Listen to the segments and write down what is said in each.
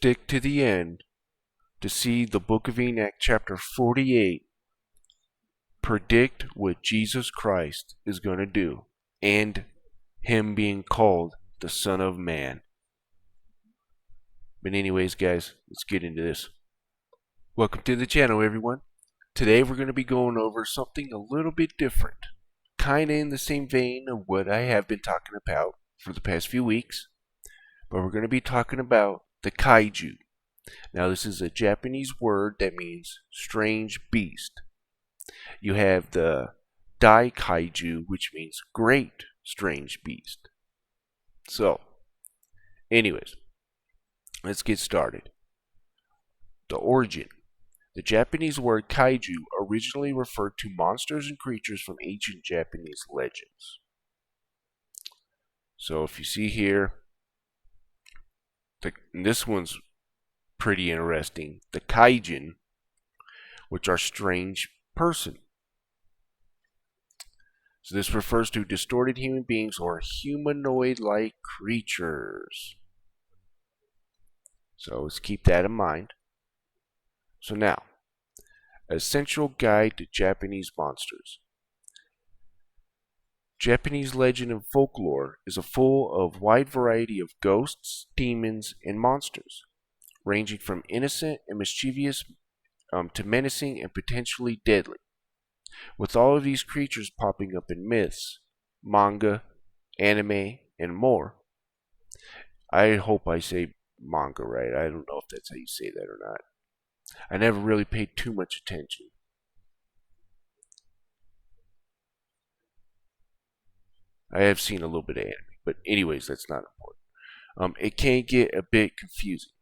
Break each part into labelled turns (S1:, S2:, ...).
S1: Stick to the end to see the Book of Enoch chapter 48 predict what Jesus Christ is going to do and him being called the Son of Man. But anyways, guys, let's get into this. Welcome to the channel, everyone. Today we're going to be going over something a little bit different, kind of in the same vein of what I have been talking about for the past few weeks, but we're going to be talking about the Kaiju. Now, this is a Japanese word that means strange beast. You have the Dai Kaiju, which means great strange beast. So, anyways, let's get started. The origin. The Japanese word kaiju originally referred to monsters and creatures from ancient Japanese legends. So if you see here, this one's pretty interesting. The kaijin, which are strange person. So this refers to distorted human beings or humanoid-like creatures. So let's keep that in mind. So now, Essential Guide to Japanese Monsters. Japanese legend and folklore is full of wide variety of ghosts, demons, and monsters, ranging from innocent and mischievous to menacing and potentially deadly. With all of these creatures popping up in myths, manga, anime, and more. I hope I say manga right. I don't know if that's how you say that or not. I never really paid too much attention. I have seen a little bit of anime, but anyways, that's not important. It can get a bit confusing.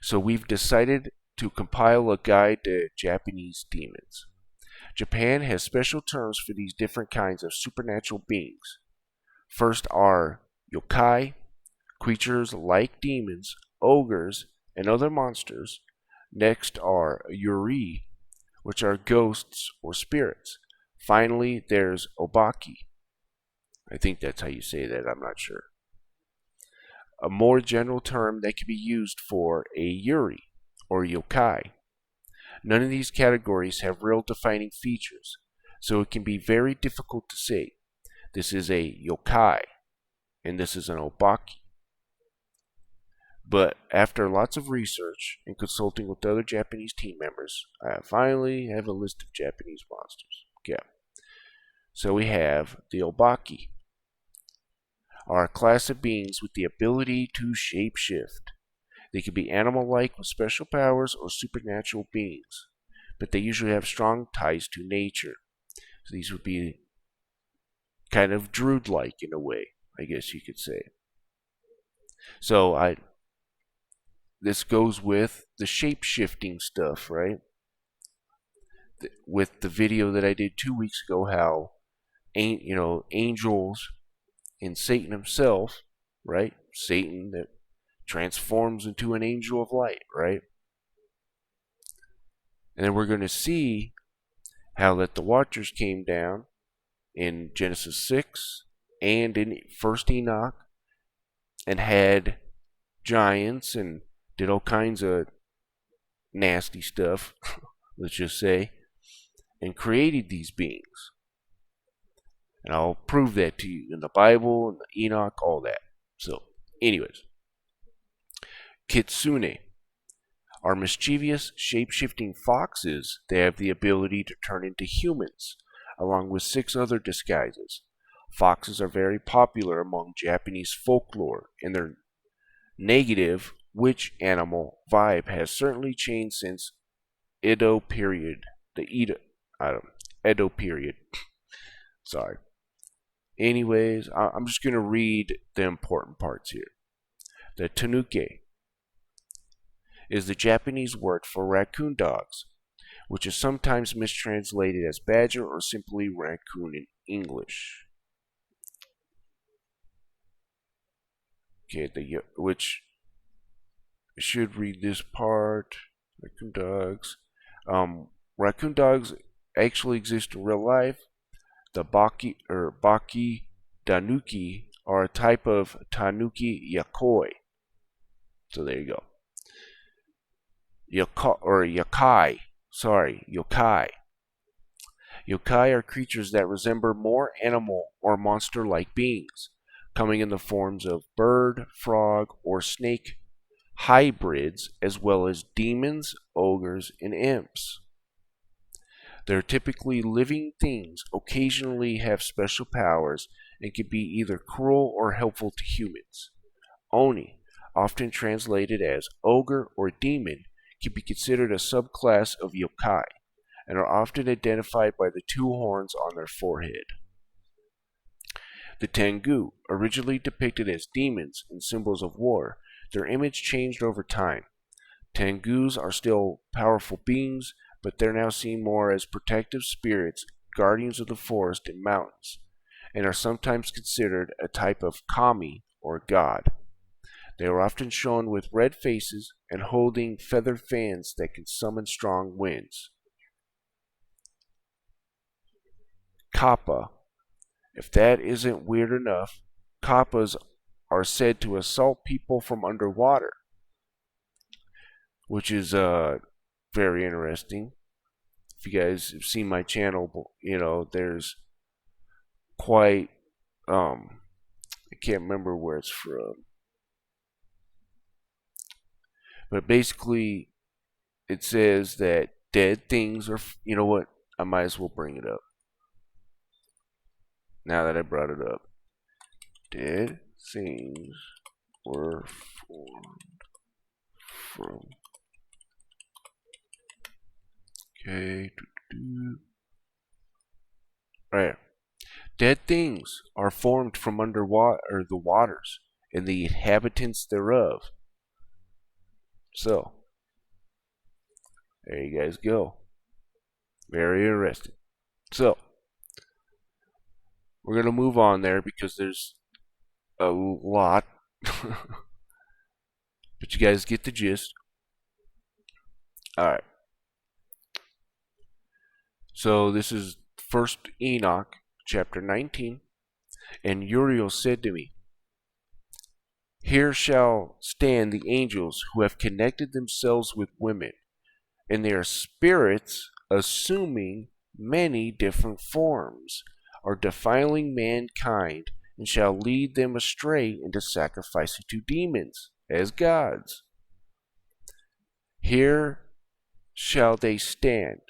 S1: So we've decided to compile a guide to Japanese demons. Japan has special terms for these different kinds of supernatural beings. First are yokai, creatures like demons, ogres, and other monsters. Next are yuri, which are ghosts or spirits. Finally, there's obaki. I think that's how you say that, I'm not sure. A more general term that can be used for a yuri or yokai. None of these categories have real defining features, so it can be very difficult to say this is a yokai and this is an obaki. But after lots of research and consulting with other Japanese team members, I finally have a list of Japanese monsters. Okay. So we have the obaki, are a class of beings with the ability to shapeshift. They can be animal-like with special powers or supernatural beings, but they usually have strong ties to nature. So these would be kind of druid-like in a way, I guess you could say. So this goes with the shape-shifting stuff, right? With the video that I did 2 weeks ago, how angels and Satan himself, right? Satan that transforms into an angel of light, right? And then we're going to see how that the Watchers came down in Genesis 6 and in 1st Enoch and had giants and did all kinds of nasty stuff, let's just say, and created these beings. And I'll prove that to you in the Bible, in the Enoch, all that. So, anyways. Kitsune are mischievous, shape-shifting foxes. They have the ability to turn into humans, along with 6 other disguises. Foxes are very popular among Japanese folklore, and their negative witch animal vibe has certainly changed since Edo period. Edo period. Sorry. Anyways, I'm just going to read the important parts here. The tanuki is the Japanese word for raccoon dogs, which is sometimes mistranslated as badger or simply raccoon in English. Okay, which I should read this part. Raccoon dogs. Raccoon dogs actually exist in real life. The baki tanuki are a type of tanuki yakoi. So there you go. yokai. Sorry, yokai. Yokai are creatures that resemble more animal or monster-like beings, coming in the forms of bird, frog, or snake hybrids, as well as demons, ogres, and imps. They're typically living things, occasionally have special powers, and can be either cruel or helpful to humans. Oni, often translated as ogre or demon, can be considered a subclass of yokai, and are often identified by the two horns on their forehead. The Tengu, originally depicted as demons and symbols of war, their image changed over time. Tengus are still powerful beings, but they're now seen more as protective spirits, guardians of the forest and mountains, and are sometimes considered a type of kami or god. They are often shown with red faces and holding feathered fans that can summon strong winds. Kappa. If that isn't weird enough, kappas are said to assault people from underwater, which is very interesting. If you guys have seen my channel, there's quite I can't remember where it's from, but basically it says that dead things are. You know what? I might as well bring it up now that I brought it up. Dead things were formed from. Okay. Right. Dead things are formed from underwater or the waters and the inhabitants thereof. So, there you guys go. Very interesting. So, we're going to move on there because there's a lot. But you guys get the gist. Alright. So, this is 1st Enoch, chapter 19. And Uriel said to me, Here shall stand the angels who have connected themselves with women, and they are spirits assuming many different forms, are defiling mankind, and shall lead them astray into sacrificing to demons as gods. Here shall they stand.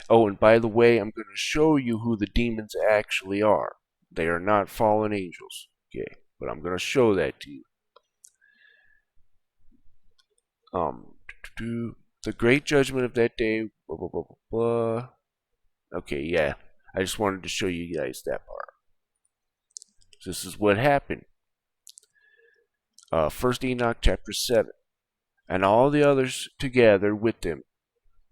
S1: Oh, and by the way, I'm going to show you who the demons actually are. They are not fallen angels. Okay, but I'm going to show that to you. The great judgment of that day, blah, blah, blah, blah, blah. Okay, yeah. I just wanted to show you guys that part. So this is what happened. 1st Enoch chapter 7. And all the others together with them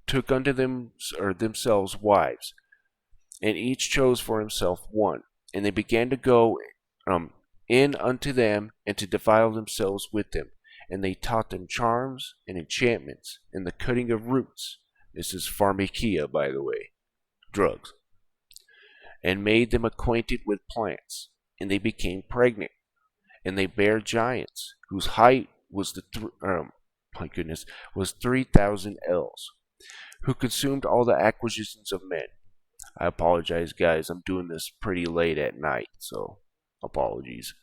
S1: took unto them or themselves wives, and each chose for himself one. And they began to go in unto them, and to defile themselves with them. And they taught them charms and enchantments, and the cutting of roots. This is pharmakia, by the way, drugs. And made them acquainted with plants, and they became pregnant. And they bare giants, whose height was was 3,000 ells, who consumed all the acquisitions of men. I apologize, guys. I'm doing this pretty late at night, so apologies.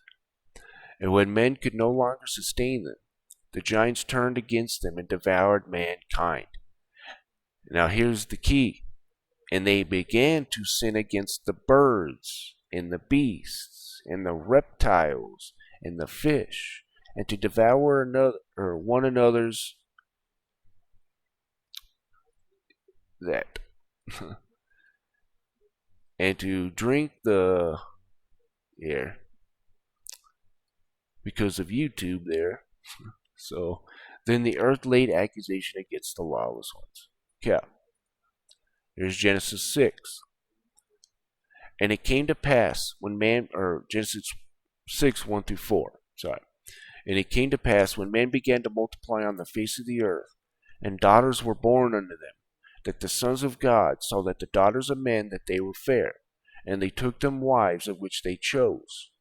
S1: And when men could no longer sustain them, the giants turned against them and devoured mankind. Now here's the key. And they began to sin against the birds and the beasts and the reptiles and the fish, and to devour one another's that and to drink the because of YouTube there. So then the earth laid accusation against the lawless ones. Okay. Here's Genesis 6. And it came to pass when Genesis 6, 1 through 4. Sorry. And it came to pass when men began to multiply on the face of the earth, and daughters were born unto them, that the sons of God saw that the daughters of men that they were fair, and they took them wives of which they chose.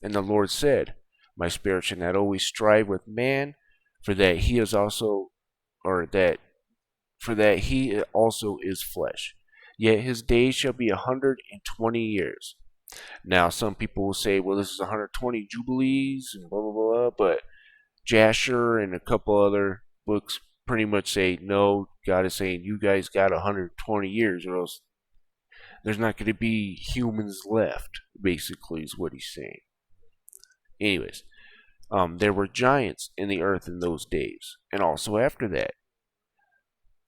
S1: And the Lord said, My spirit shall not always strive with man, for that he is also or that for that he also is flesh. Yet his days shall be 120 years. Now, some people will say, well, this is 120 jubilees and blah blah blah, but Jasher and a couple other books pretty much say no. God is saying you guys got 120 years, or else there's not going to be humans left. Basically, is what he's saying. Anyways, there were giants in the earth in those days, and also after that,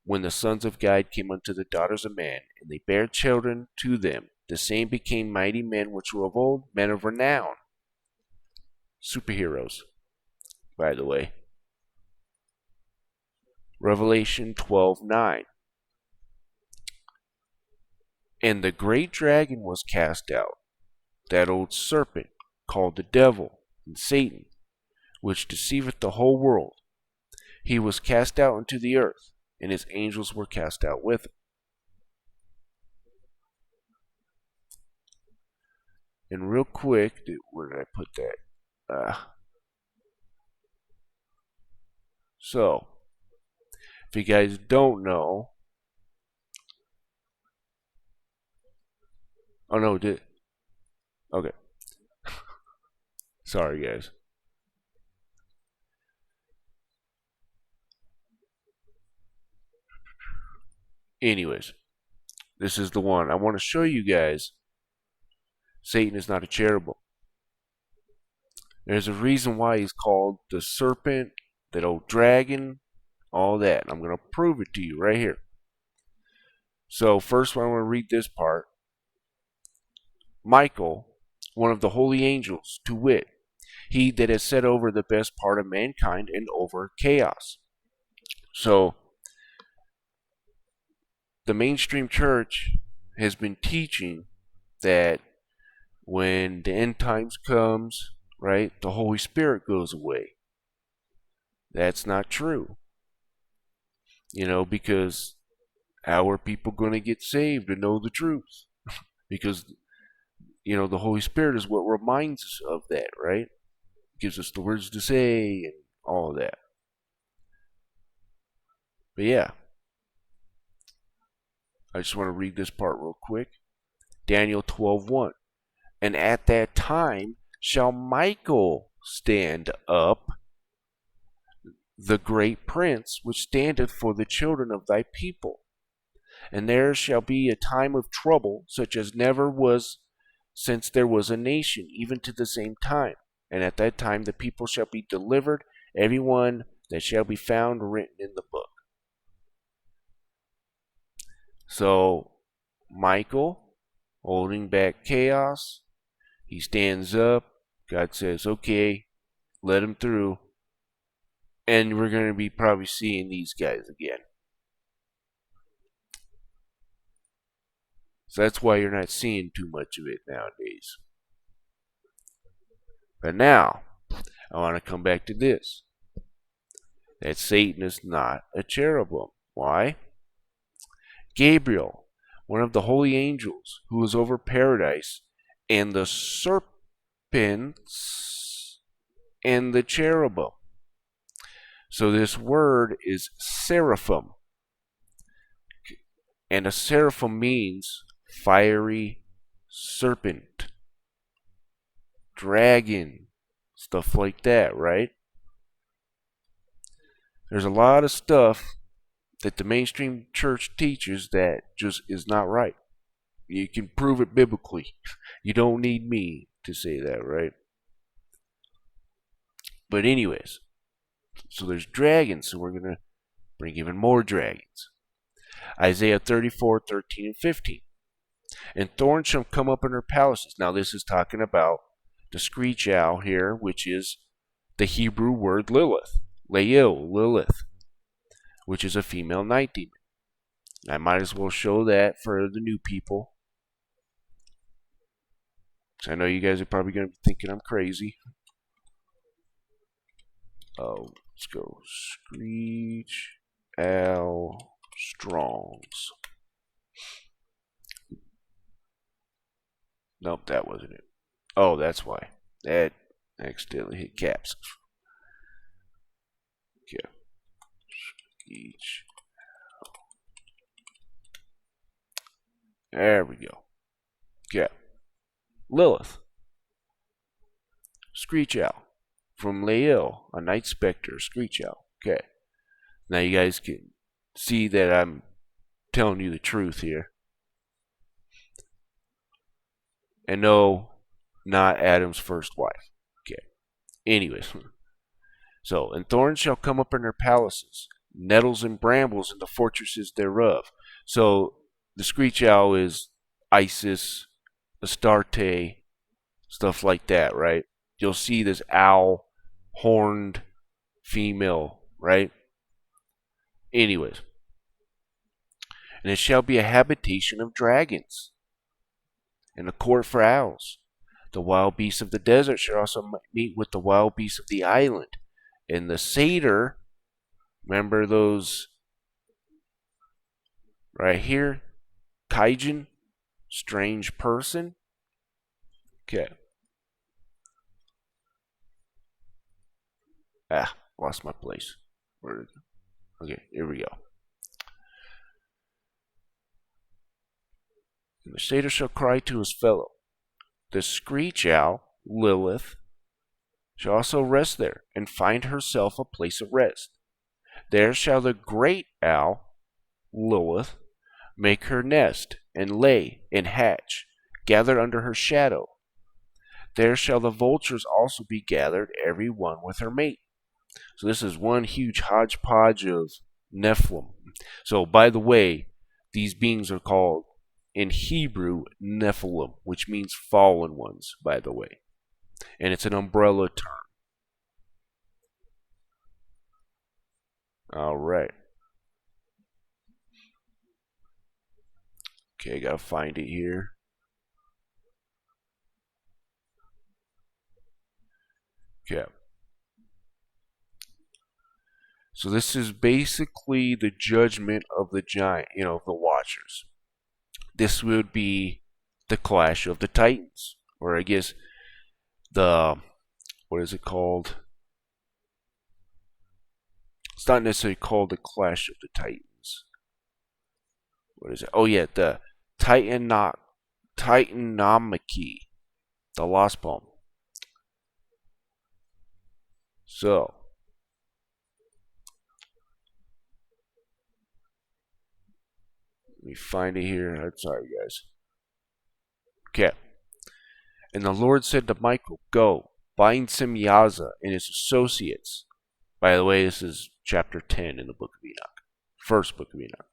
S1: when the sons of God came unto the daughters of man, and they bare children to them, the same became mighty men which were of old, men of renown. Superheroes, by the way. Revelation 12:9. And the great dragon was cast out, that old serpent, called the devil and Satan, which deceiveth the whole world. He was cast out into the earth, and his angels were cast out with him. And real quick, where did I put that? So, if you guys don't know, oh no, okay. Sorry, guys. Anyways, this is the one. I want to show you guys Satan is not a cherubim. There's a reason why he's called the serpent, that old dragon, all that. I'm going to prove it to you right here. So first, I want to read this part. Michael, one of the holy angels, to wit, he that has set over the best part of mankind and over chaos. So the mainstream church has been teaching that when the end times comes, right, the Holy Spirit goes away. That's not true. Because how are people going to get saved and know the truth? Because, the Holy Spirit is what reminds us of that, right? Gives us the words to say and all of that. But yeah, I just want to read this part real quick. Daniel 12:1. And at that time shall Michael stand up, the great prince, which standeth for the children of thy people. And there shall be a time of trouble, such as never was since there was a nation, even to the same time. And at that time the people shall be delivered, every one that shall be found written in the book. So, Michael, holding back chaos, he stands up. God says, okay, let him through. And we're going to be probably seeing these guys again. So that's why you're not seeing too much of it nowadays. But now, I want to come back to this. That Satan is not a cherubim. Why? Gabriel, one of the holy angels, who was over paradise, and the serpents and the cherubim. So this word is seraphim. And a seraphim means fiery serpent, dragon, stuff like that, right? There's a lot of stuff that the mainstream church teaches that just is not right. You can prove it biblically. You don't need me to say that, right? But anyways, so there's dragons, so we're going to bring even more dragons. Isaiah 34:13 and 15. And thorns shall come up in her palaces. Now this is talking about the screech owl here, which is the Hebrew word Lilith. Lilith, which is a female night demon. I might as well show that for the new people. I know you guys are probably going to be thinking I'm crazy. Oh, let's go. Screech Owl Strongs. Nope, that wasn't it. Oh, that's why. That accidentally hit caps. Okay. Each. There we go. Okay. Lilith. Screech Owl. From Lael, a night specter, Screech Owl. Okay. Now you guys can see that I'm telling you the truth here. And no, not Adam's first wife. Okay. Anyways. So, and thorns shall come up in their palaces, nettles and brambles in the fortresses thereof. So, the Screech Owl is Isis, Astarte, stuff like that, right? You'll see this owl, horned female, right? Anyways. And it shall be a habitation of dragons, and a court for owls. The wild beasts of the desert shall also meet with the wild beasts of the island. And the satyr, remember those right here? Kaiju, strange person. Okay. Lost my place. Where is it? Okay, here we go. And the satyr shall cry to his fellow. The screech owl, Lilith, shall also rest there, and find herself a place of rest. There shall the great owl, Lilith, make her nest, and lay, and hatch, gathered under her shadow. There shall the vultures also be gathered, every one with her mate. So this is one huge hodgepodge of Nephilim. So, by the way, these beings are called, in Hebrew, Nephilim, which means fallen ones, by the way. And it's an umbrella term. Alright. Okay, I gotta find it here. Okay. So this is basically the judgment of the giant, the Watchers. This would be the clash of the Titans, or I guess what is it called? It's not necessarily called the Clash of the Titans. What is it? Oh yeah, the Titanomachy, the Lost Poem. So, let me find it here. I'm sorry, guys. Okay. And the Lord said to Michael, Go, bind Semyaza and his associates. By the way, this is chapter 10 in the book of Enoch. First book of Enoch.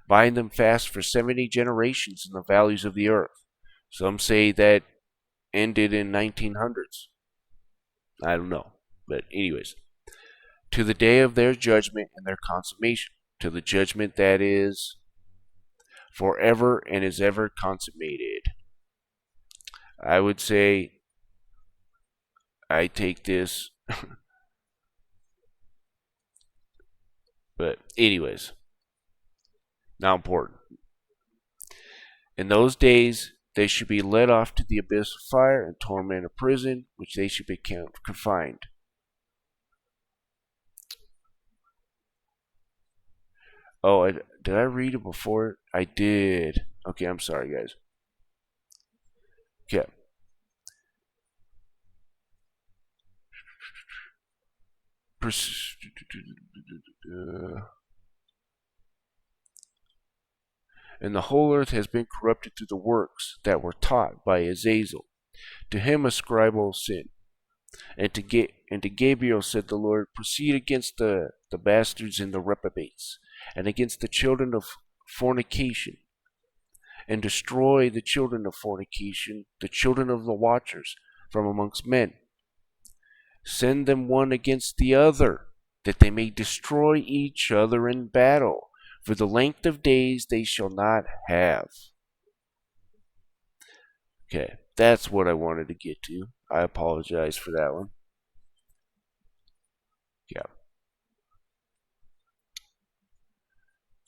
S1: Bind them fast for 70 generations in the valleys of the earth. Some say that ended in 1900s. I don't know. But anyways. To the day of their judgment and their consummation. To the judgment that is forever and is ever consummated. I would say I take this. But anyways. Not important. In those days, they should be led off to the abyss of fire and torment of prison, which they should be confined. Oh, did I read it before? I did. Okay, I'm sorry, guys. Okay. And the whole earth has been corrupted through the works that were taught by Azazel. To him ascribe all sin. And to Gabriel said the Lord, Proceed against the bastards and the reprobates, and against the children of fornication, and destroy the children of fornication, the children of the watchers, from amongst men. Send them one against the other, that they may destroy each other in battle. For the length of days they shall not have. Okay, that's what I wanted to get to. I apologize for that one. Yeah.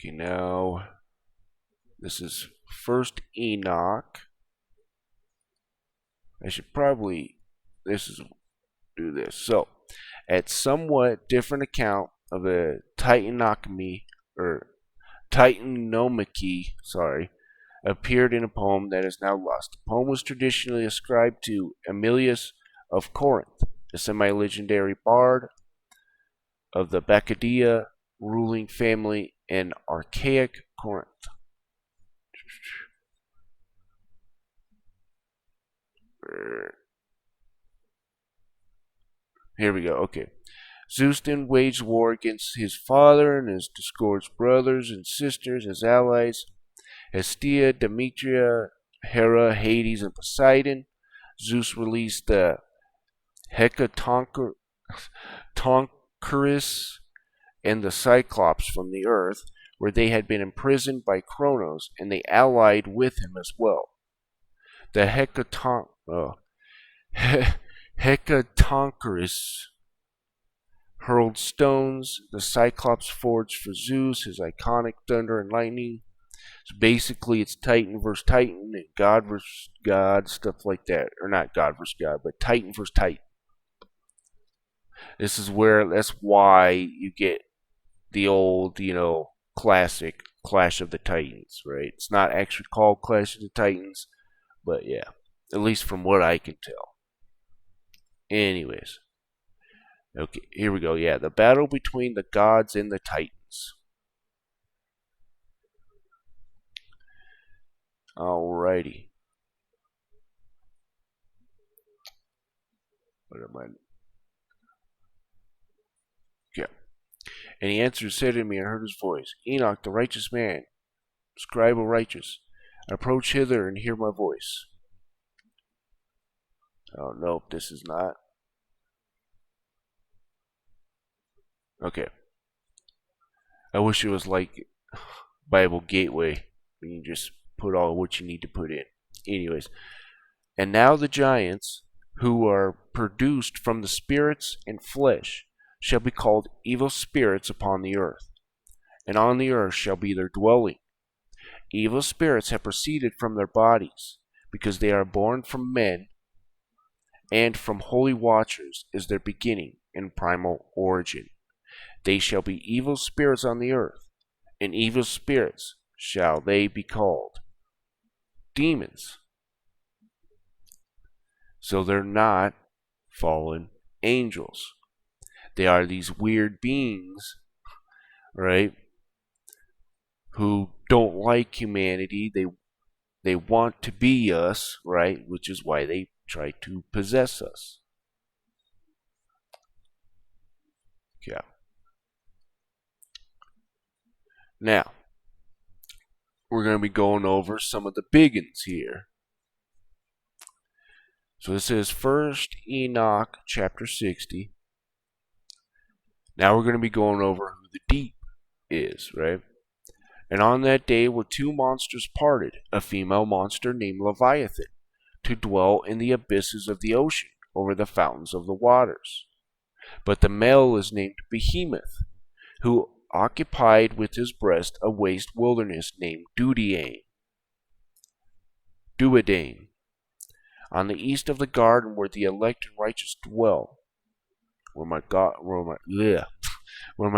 S1: Okay, now this is First Enoch. I should probably do this. So, at somewhat different account, of the Titanomachy, appeared in a poem that is now lost. The poem was traditionally ascribed to Aemilius of Corinth, a semi-legendary bard of the Baccadia ruling family in archaic Corinth. Here we go. Okay. Zeus then waged war against his father and his disgorged brothers and sisters as allies. Hestia, Demetria, Hera, Hades, and Poseidon. Zeus released the Hecatonchirus and the Cyclops from the earth, where they had been imprisoned by Kronos, and they allied with him as well. The Hecatonchirus hurled stones. The Cyclops forged for Zeus his iconic thunder and lightning. So basically, it's Titan versus Titan and God versus God, stuff like that. Or not God versus God, but Titan versus Titan. That's why you get the old, classic Clash of the Titans, right? It's not actually called Clash of the Titans, but yeah, at least from what I can tell. Anyways, okay, here we go. Yeah, the battle between the gods and the Titans. Alrighty. What am I? Yeah. And he answered, said to me, and heard his voice, Enoch, the righteous man, scribe of righteous, approach hither and hear my voice. Oh, nope, this is not. Okay. I wish it was like Bible Gateway, when you just put all what you need to put in. Anyways, and now the giants, who are produced from the spirits and flesh, shall be called evil spirits upon the earth, and on the earth shall be their dwelling. Evil spirits have proceeded from their bodies, because they are born from men, and from holy watchers is their beginning and primal origin. They shall be evil spirits on the earth, and evil spirits shall they be called. Demons. So they're not fallen angels. They are these weird beings, right, who don't like humanity. They want to be us, right, which is why they try to possess us. Yeah. Now, we're going to be going over some of the big ones here. So this is 1st Enoch chapter 60. Now we're going to be going over who the deep is, right? And on that day were two monsters parted, a female monster named Leviathan, to dwell in the abysses of the ocean, over the fountains of the waters. But the male is named Behemoth, who occupied with his breast a waste wilderness named Duodain, on the east of the garden where the elect and righteous dwell, where my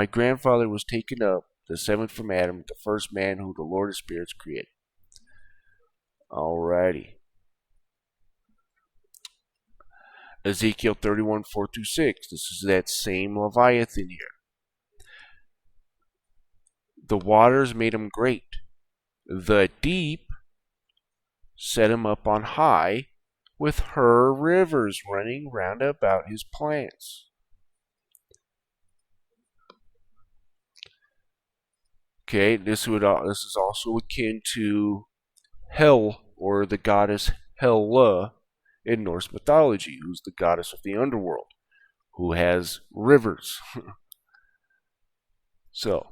S1: grandfather was taken up, the seventh from Adam, the first man who the Lord of Spirits created. Alrighty. Ezekiel 31, 4-6. This is that same Leviathan here. The waters made him great. The deep set him up on high, with her rivers running round about his plants. Okay, this is also akin to Hel, or the goddess Hela in Norse mythology, who's the goddess of the underworld, who has rivers. So,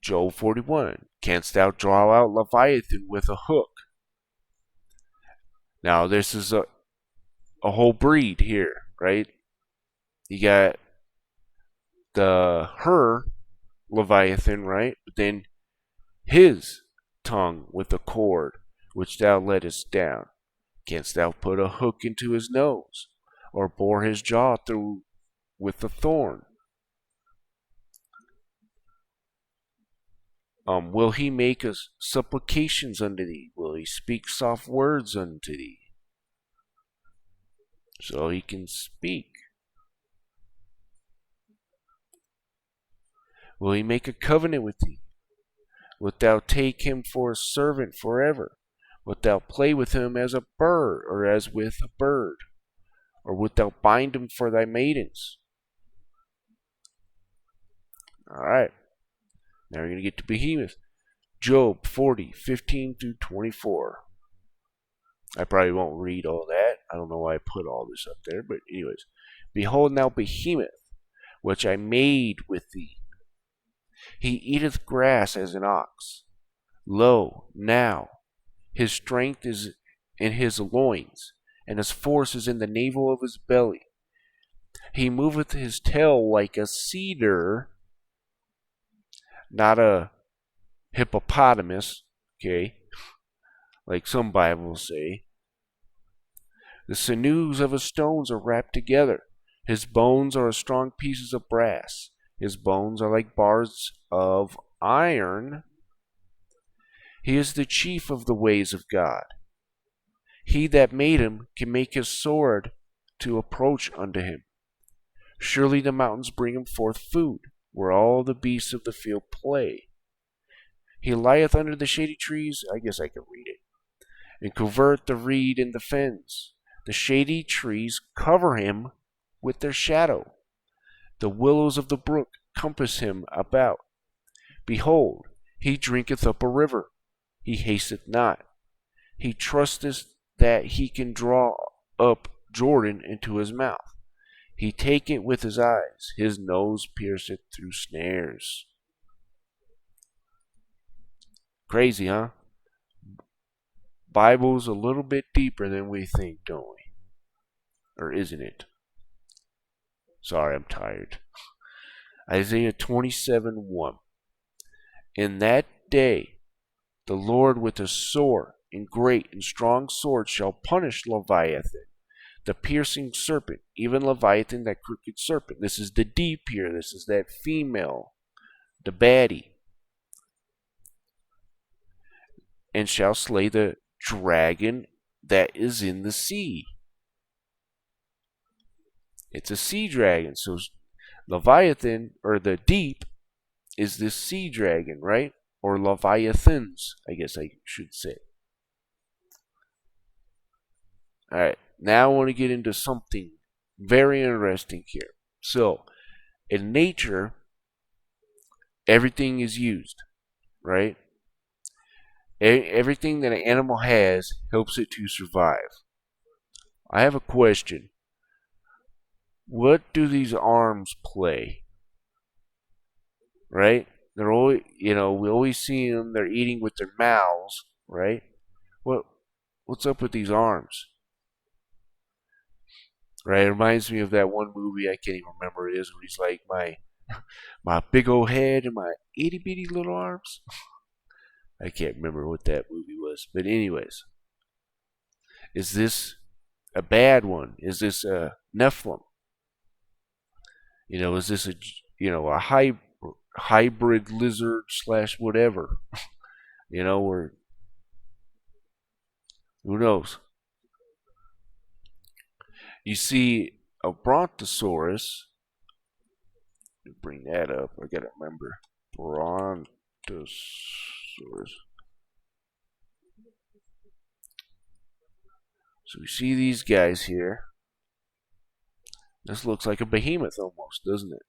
S1: Job 41, canst thou draw out Leviathan with a hook? Now, this is a whole breed here, right? You got her Leviathan, right? But then his tongue with a cord, which thou lettest down. Canst thou put a hook into his nose, or bore his jaw through with a thorn? Will he make us supplications unto thee? Will he speak soft words unto thee? So he can speak. Will he make a covenant with thee? Wilt thou take him for a servant forever? Wilt thou play with him as a bird, or as with a bird? Or wilt thou bind him for thy maidens? Alright, now we're going to get to Behemoth. Job 40:15 through 24. I probably won't read all that. I don't know why I put all this up there, but anyways. Behold now Behemoth, which I made with thee. He eateth grass as an ox. Lo, now, his strength is in his loins, and his force is in the navel of his belly. He moveth his tail like a cedar, not a hippopotamus, okay, like some Bibles say. The sinews of his stones are wrapped together. His bones are as strong pieces of brass. His bones are like bars of iron. He is the chief of the ways of God. He that made him can make his sword to approach unto him. Surely the mountains bring him forth food, where all the beasts of the field play. He lieth under the shady trees, I guess I can read it, and covert the reed in the fens. The shady trees cover him with their shadow. The willows of the brook compass him about. Behold, he drinketh up a river. He hasteth not. He trusteth that he can draw up Jordan into his mouth. He taketh with his eyes. His nose pierceth through snares. Crazy, huh? Bible's a little bit deeper than we think, don't we? Or isn't it? Sorry, I'm tired. Isaiah 27:1. In that day, the Lord with a sore and great and strong sword shall punish Leviathan, the piercing serpent, even Leviathan, that crooked serpent. This is the deep here. This is that female, the baddie. And shall slay the dragon that is in the sea. It's a sea dragon. So Leviathan, or the deep, is this sea dragon, right? Or Leviathans, I guess I should say. Alright, now I want to get into something very interesting here. So, in nature, everything is used, right? Everything that an animal has helps it to survive. I have a question. What do these arms play? Right? They're always, we always see them. They're eating with their mouths, right? What's up with these arms? Right? It reminds me of that one movie. I can't even remember what it is. Where he's like my big old head and my itty bitty little arms. I can't remember what that movie was. But anyways, is this a bad one? Is this a Nephilim? Is this a hybrid lizard / whatever? Or who knows? You see, a brontosaurus. Bring that up. I gotta remember brontosaurus. So we see these guys here. This looks like a behemoth almost, doesn't it?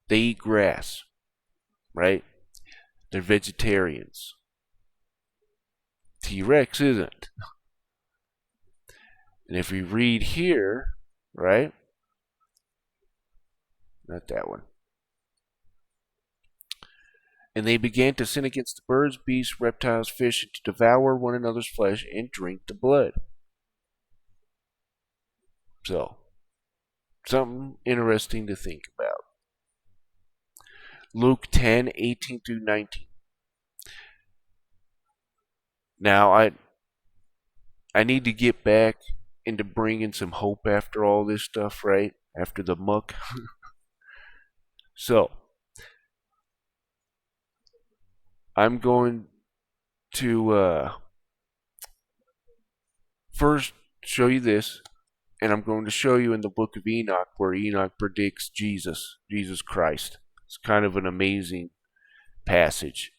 S1: They eat grass, right? They're vegetarians. T-Rex isn't. And if we read here, right? Not that one. And they began to sin against the birds, beasts, reptiles, fish, and to devour one another's flesh and drink the blood. So, something interesting to think about. Luke 10:18 through 19. Now, I need to get back into bringing some hope after all this stuff, right? After the muck. So, I'm going to first show you this, and I'm going to show you in the book of Enoch where Enoch predicts Jesus Christ. It's kind of an amazing passage.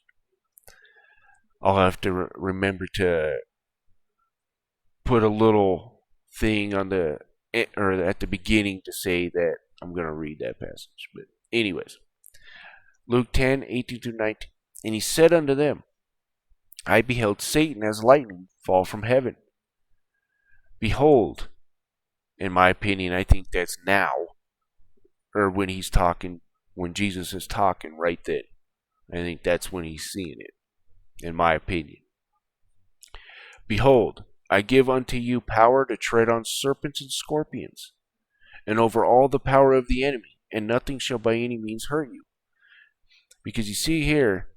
S1: I'll have to remember to put a little thing on the or at the beginning to say that I'm going to read that passage. But anyways, Luke 10:18-19. And he said unto them, I beheld Satan as lightning fall from heaven. Behold, in my opinion, I think that's now, or when he's talking, when Jesus is talking right then. I think that's when he's seeing it, in my opinion. Behold, I give unto you power to tread on serpents and scorpions, and over all the power of the enemy, and nothing shall by any means hurt you. Because you see here,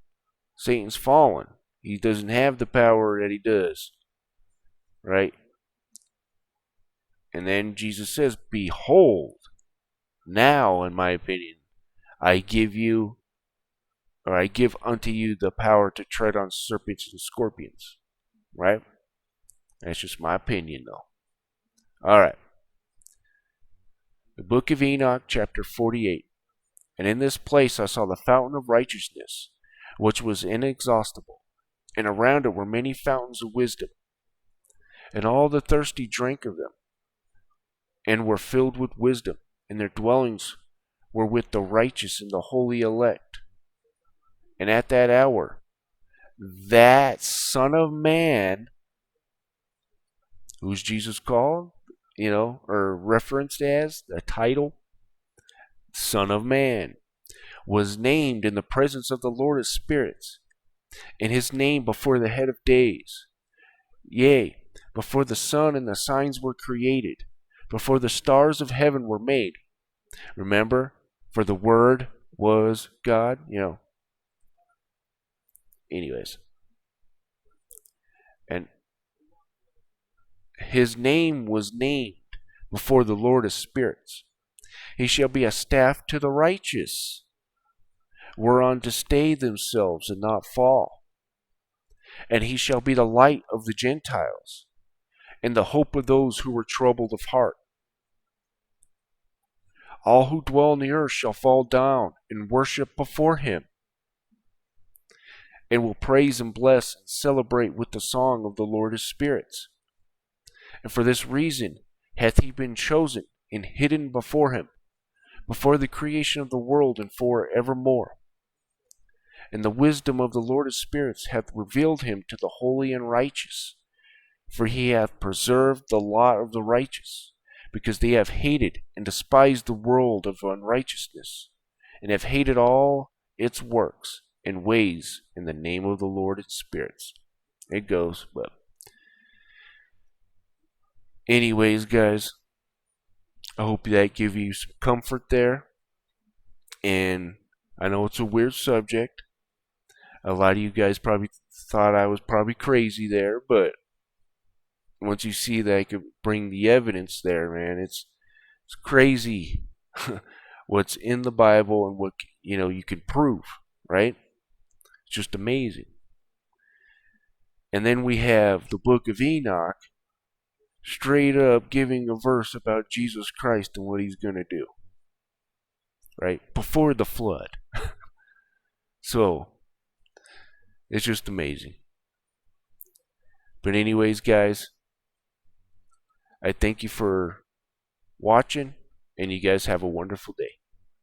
S1: Satan's fallen. He doesn't have the power that he does. Right? And then Jesus says, behold, now, in my opinion, I give you, or I give unto you the power to tread on serpents and scorpions. Right? That's just my opinion, though. Alright. The book of Enoch, chapter 48. And in this place I saw the fountain of righteousness, which was inexhaustible, and around it were many fountains of wisdom. And all the thirsty drank of them, and were filled with wisdom, and their dwellings were with the righteous and the holy elect. And at that hour, that Son of Man, who's Jesus called, or referenced as, the title, Son of Man, was named in the presence of the Lord of spirits, and his name before the head of days. Yea, before the sun and the signs were created, before the stars of heaven were made. Remember, for the Word was God, Anyways. And his name was named before the Lord of spirits. He shall be a staff to the righteous, whereon to stay themselves and not fall. And he shall be the light of the Gentiles, and the hope of those who were troubled of heart. All who dwell on the earth shall fall down and worship before him, and will praise and bless and celebrate with the song of the Lord of spirits. And for this reason hath he been chosen and hidden before him, before the creation of the world and for evermore. And the wisdom of the Lord of spirits hath revealed him to the holy and righteous. For he hath preserved the lot of the righteous, because they have hated and despised the world of unrighteousness, and have hated all its works and ways in the name of the Lord of spirits. It goes, but anyways, guys, I hope that give you some comfort there. And I know it's a weird subject. A lot of you guys probably thought I was probably crazy there, but once you see that I could bring the evidence there, man, it's crazy what's in the Bible and what you can prove, right? It's just amazing. And then we have the book of Enoch straight up giving a verse about Jesus Christ and what he's going to do, right? Before the flood. So, it's just amazing. But anyways, guys, I thank you for watching, and you guys have a wonderful day.